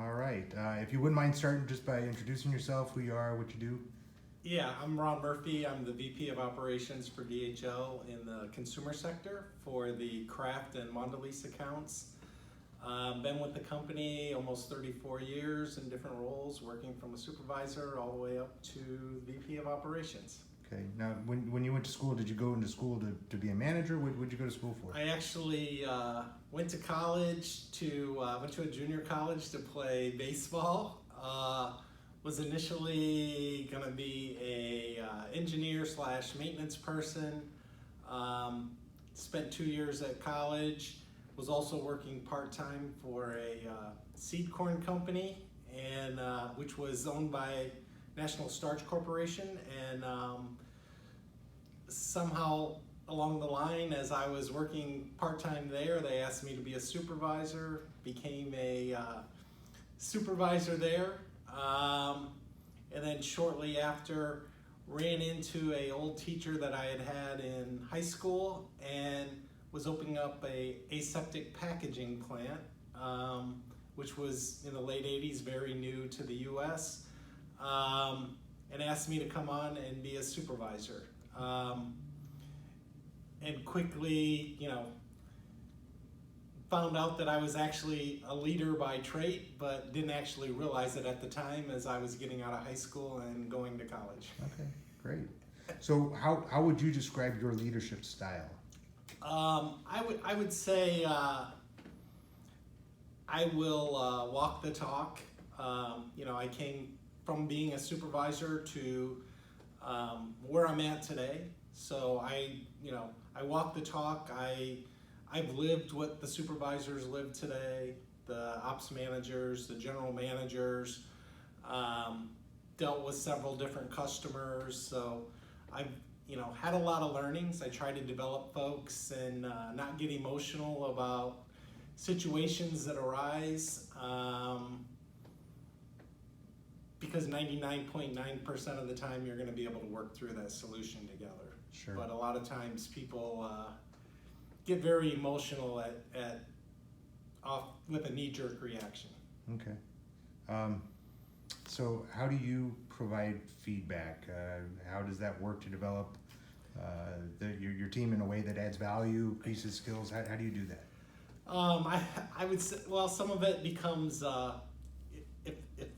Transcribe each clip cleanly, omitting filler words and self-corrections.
All right. If you wouldn't mind starting just by introducing yourself, who you are, what you do. Yeah, I'm Ron Murphy. I'm the VP of Operations for DHL in the consumer sector for the Kraft and Mondelez accounts. Been with the company almost 34 years in different roles, working from a supervisor all the way up to VP of Operations. Okay. Now, when you went to school, did you go into school to be a manager? What did you go to school for? I actually went to college went to a junior college to play baseball. Was initially going to be a engineer / maintenance person. Spent 2 years at college. Was also working part-time for a seed corn company, and which was owned by National Starch Corporation, and somehow along the line, as I was working part-time there, they asked me to be a supervisor, became a supervisor there, and then shortly after ran into an old teacher that I had in high school and was opening up a aseptic packaging plant, which was in the late 80s, very new to the US, and asked me to come on and be a supervisor. And quickly, found out that I was actually a leader by trait, but didn't actually realize it at the time as I was getting out of high school and going to college. Okay, great. So how would you describe your leadership style? I would say I will walk the talk. I came from being a supervisor to where I'm at today. So I walk the talk. I've lived what the supervisors live today, the ops managers, the general managers, dealt with several different customers. So I've had a lot of learnings. I try to develop folks and not get emotional about situations that arise, because 99.9% of the time you're going to be able to work through that solution together. Sure. But a lot of times people get very emotional with a knee-jerk reaction. Okay. So how do you provide feedback? How does that work to develop your team in a way that adds value, increases skills? How do you do that? I would say, well, some of it becomes, if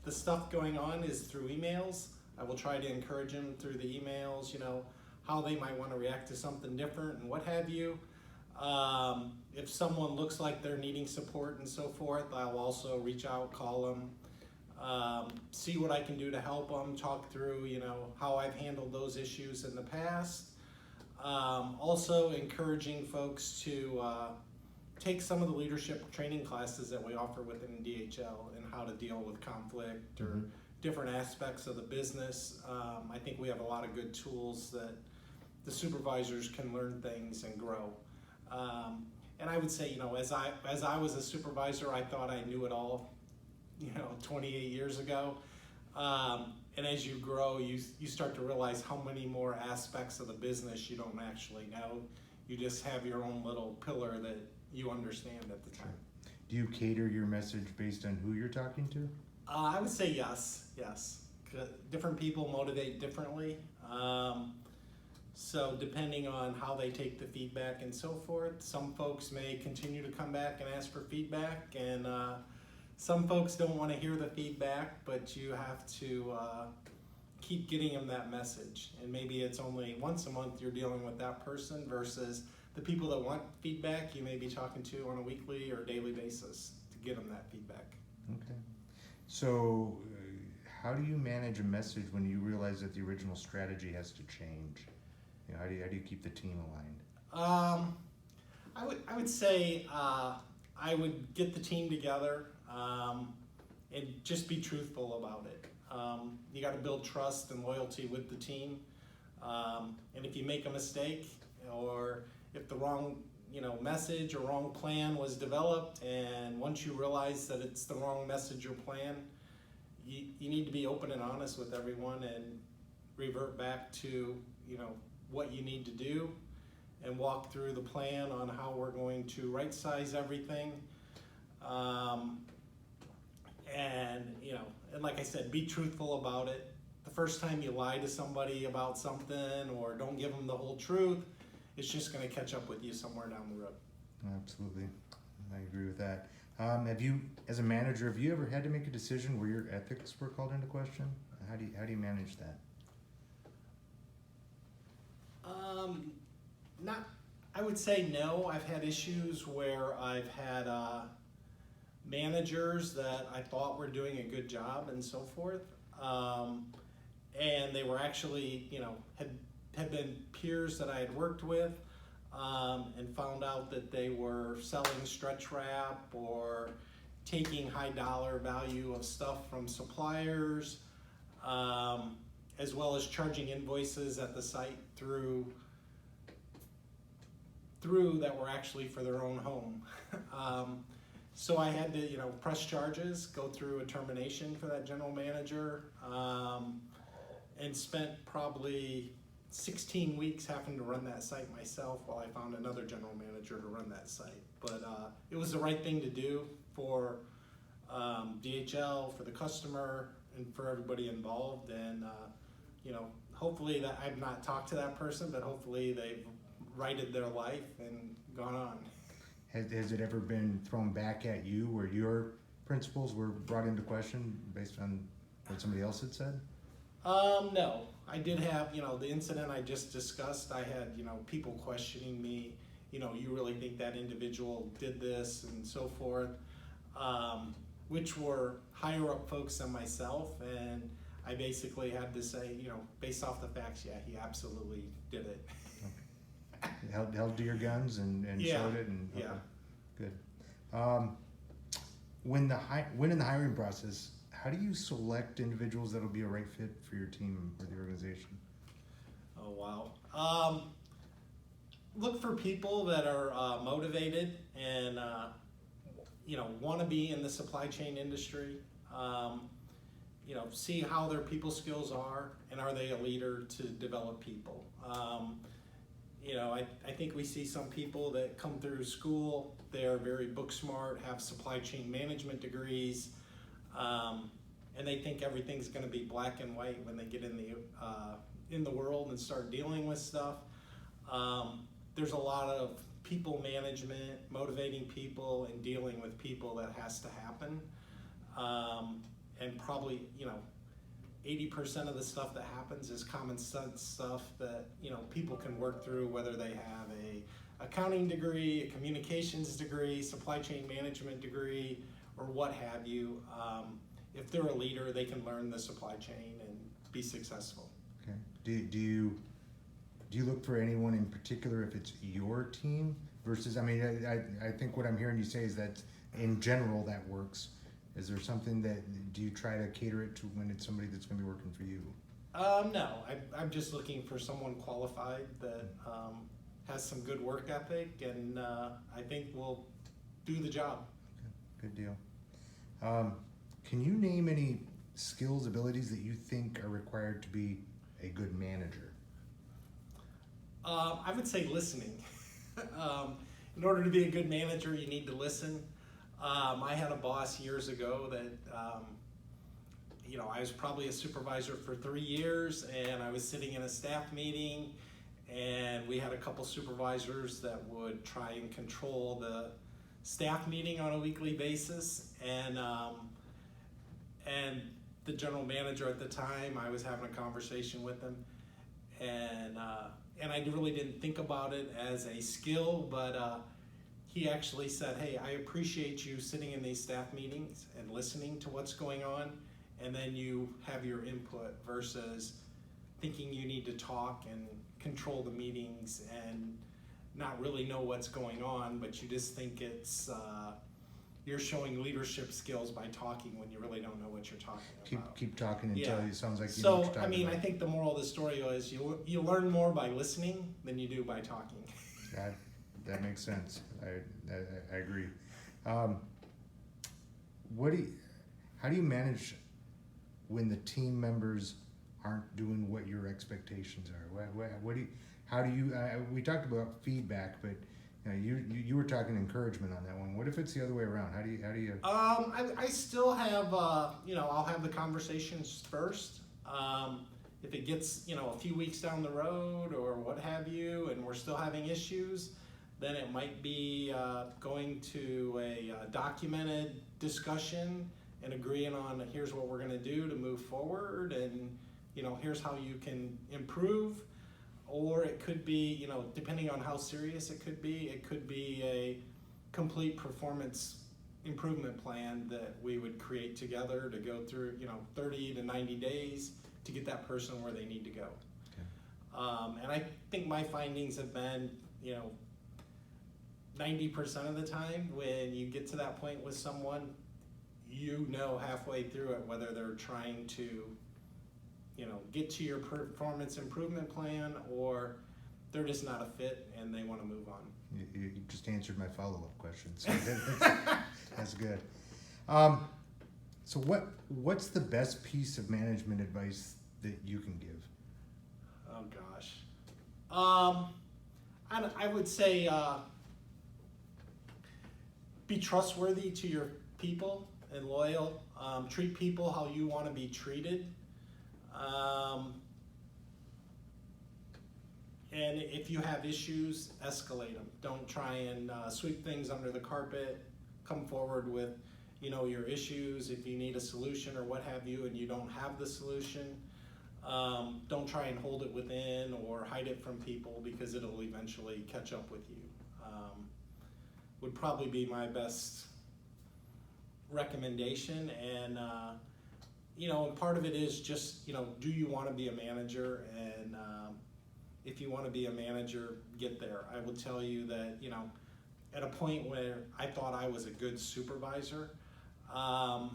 the stuff going on is through emails, I will try to encourage them through the emails, how they might want to react to something different and what have you. If someone looks like they're needing support and so forth, I'll also reach out, call them, see what I can do to help them, talk through, how I've handled those issues in the past. Also encouraging folks to take some of the leadership training classes that we offer within DHL and how to deal with conflict or different aspects of the business. I think we have a lot of good tools that the supervisors can learn things and grow. And I would say, as I was a supervisor, I thought I knew it all, 28 years ago. And as you grow, you start to realize how many more aspects of the business you don't actually know. You just have your own little pillar that you understand at the time. Sure. Do you cater your message based on who you're talking to? I would say yes. Different people motivate differently. So depending on how they take the feedback and so forth, some folks may continue to come back and ask for feedback, and some folks don't want to hear the feedback, but you have to keep getting them that message. And maybe it's only once a month you're dealing with that person versus the people that want feedback you may be talking to on a weekly or daily basis to get them that feedback. Okay. So how do you manage a message when you realize that the original strategy has to change? How do you keep the team aligned? I would say I would get the team together and just be truthful about it. You got to build trust and loyalty with the team. And if you make a mistake, or if the wrong message or wrong plan was developed, and once you realize that it's the wrong message or plan, you need to be open and honest with everyone and revert back to what you need to do and walk through the plan on how we're going to right size everything, and and like I said, be truthful about it. The first time you lie to somebody about something or don't give them the whole truth, it's just going to catch up with you somewhere down the road. Absolutely. I agree with that. Have you, as a manager, have you ever had to make a decision where your ethics were called into question? How do you manage that? Not, I would say no. I've had issues where I've had managers that I thought were doing a good job and so forth, and they were actually, had been peers that I had worked with, and found out that they were selling stretch wrap or taking high dollar value of stuff from suppliers, as well as charging invoices at the site through that were actually for their own home. So I had to, press charges, go through a termination for that general manager, and spent probably 16 weeks having to run that site myself while I found another general manager to run that site. But it was the right thing to do for DHL, for the customer, and for everybody involved. And hopefully that I've not talked to that person, but hopefully they've righted their life and gone on. Has it ever been thrown back at you where your principles were brought into question based on what somebody else had said? No. I did have, the incident I just discussed. I had, people questioning me, you really think that individual did this and so forth, which were higher up folks than myself. And I basically had to say, based off the facts, yeah, he absolutely did it. Held to your guns and Yeah. showed it, and okay. Yeah. Good. When in the hiring process, how do you select individuals that'll be a right fit for your team or the organization? Oh, wow. Look for people that are motivated and want to be in the supply chain industry. See how their people skills are, and are they a leader to develop people. I think we see some people that come through school, they're very book smart, have supply chain management degrees, and they think everything's going to be black and white when they get in the world and start dealing with stuff. There's a lot of people management, motivating people, and dealing with people that has to happen. And probably, 80% of the stuff that happens is common sense stuff that, people can work through, whether they have a accounting degree, a communications degree, supply chain management degree, or what have you. If they're a leader, they can learn the supply chain and be successful. Okay. Do you look for anyone in particular if it's your team versus, I think what I'm hearing you say is that in general that works. Is there something do you try to cater it to when it's somebody that's going to be working for you? No, I'm just looking for someone qualified that has some good work ethic, and I think will do the job. Okay. Good deal. Can you name any skills, abilities that you think are required to be a good manager? I would say listening. In order to be a good manager, you need to listen. I had a boss years ago that, I was probably a supervisor for 3 years, and I was sitting in a staff meeting, and we had a couple supervisors that would try and control the staff meeting on a weekly basis, and the general manager at the time, I was having a conversation with him, and I really didn't think about it as a skill, but he actually said, hey, I appreciate you sitting in these staff meetings and listening to what's going on, and then you have your input versus thinking you need to talk and control the meetings and not really know what's going on, but you just think it's you're showing leadership skills by talking when you really don't know what you're talking about. Keep talking until it sounds like you know what you're talking about. I think the moral of the story is you learn more by listening than you do by talking. That makes sense. I agree. How do you manage when the team members aren't doing what your expectations are? We talked about feedback, but Now you were talking encouragement on that one. What if it's the other way around? How do you? I still have, I'll have the conversations first. If it gets, a few weeks down the road or what have you, and we're still having issues, then it might be going to a documented discussion and agreeing on here's what we're going to do to move forward, and here's how you can improve. Or it could be, depending on how serious it could be a complete performance improvement plan that we would create together to go through, 30 to 90 days to get that person where they need to go. Okay. And I think my findings have been, 90% of the time when you get to that point with someone, halfway through it whether they're trying to get to your performance improvement plan or they're just not a fit and they want to move on. You just answered my follow-up question, so that's good. So what's the best piece of management advice that you can give? Oh gosh, I would say be trustworthy to your people and loyal. Treat people how you want to be treated. And if you have issues, escalate them. Don't try and sweep things under the carpet. Come forward with, your issues. If you need a solution or what have you, and you don't have the solution, don't try and hold it within or hide it from people because it'll eventually catch up with you. Would probably be my best recommendation. And and part of it is just, do you want to be a manager? And if you want to be a manager, get there. I will tell you that, at a point where I thought I was a good supervisor, I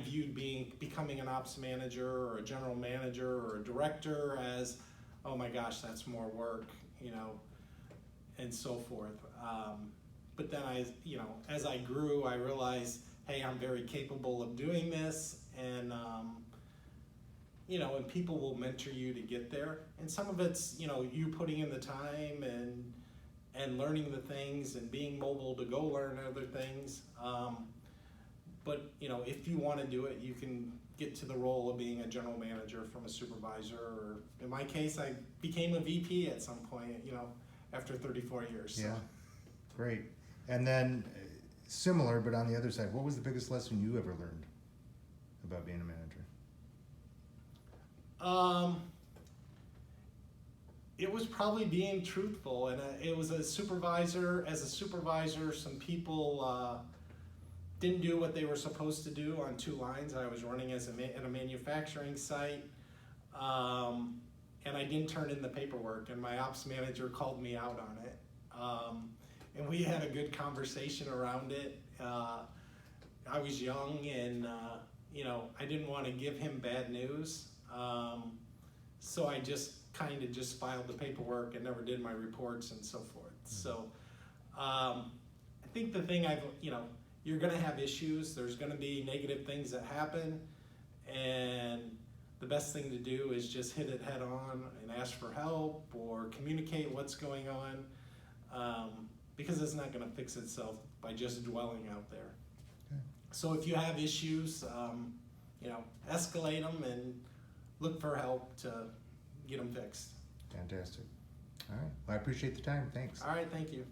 viewed becoming an ops manager or a general manager or a director as, oh my gosh, that's more work, and so forth. But then as I grew, I realized, hey, I'm very capable of doing this, and and people will mentor you to get there. And some of it's, you putting in the time and learning the things and being mobile to go learn other things. But if you want to do it, you can get to the role of being a general manager from a supervisor. Or in my case, I became a VP at some point, after 34 years. So. Yeah, great. And then similar, but on the other side, what was the biggest lesson you ever learned about being a manager? It was probably being truthful, and it was as a supervisor, some people didn't do what they were supposed to do on two lines. I was running at a manufacturing site, and I didn't turn in the paperwork, and my ops manager called me out on it. And we had a good conversation around it. I was young, and I didn't want to give him bad news, so I just filed the paperwork and never did my reports and so forth. So I think the thing you're going to have issues. There's going to be negative things that happen, and the best thing to do is just hit it head on and ask for help or communicate what's going on, because it's not going to fix itself by just dwelling out there. Okay. So if you have issues, escalate them and look for help to get them fixed. Fantastic. All right. Well, I appreciate the time. Thanks. All right. Thank you.